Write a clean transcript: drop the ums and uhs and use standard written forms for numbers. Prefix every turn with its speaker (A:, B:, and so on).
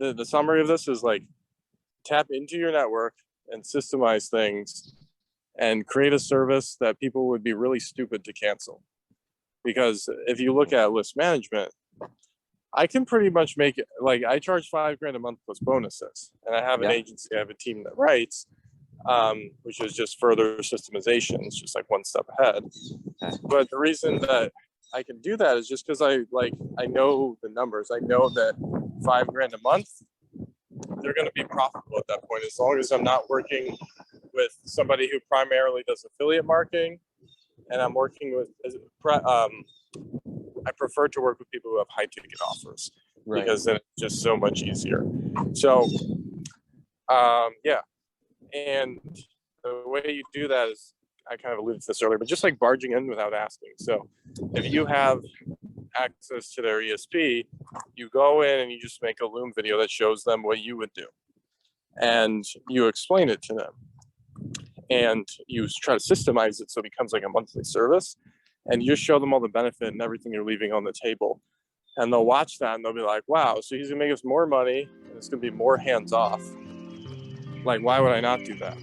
A: the summary of this is like, tap into your network and systemize things and create a service that people would be really stupid to cancel. Because if you look at list management, I can pretty much make it, like, I charge $5,000 a month plus bonuses, and I have an agency, I have a team that writes, which is just further systemization. It's just like one step ahead. But the reason that I can do that is just because I know the numbers. I know that $5,000 a month, they're going to be profitable at that point, as long as I'm not working with somebody who primarily does affiliate marketing, and I'm working with, I prefer to work with people who have high ticket offers, because then it's just so much easier. So, yeah. And the way you do that is, I kind of alluded to this earlier, but just like barging in without asking. So if you have access to their ESP, you go in and you just make a Loom video that shows them what you would do. And you explain it to them. And you try to systemize it so it becomes like a monthly service. And you just show them all the benefit and everything you're leaving on the table. And they'll watch that and they'll be like, wow, so he's gonna make us more money and it's gonna be more hands off. Like, why would I not do that?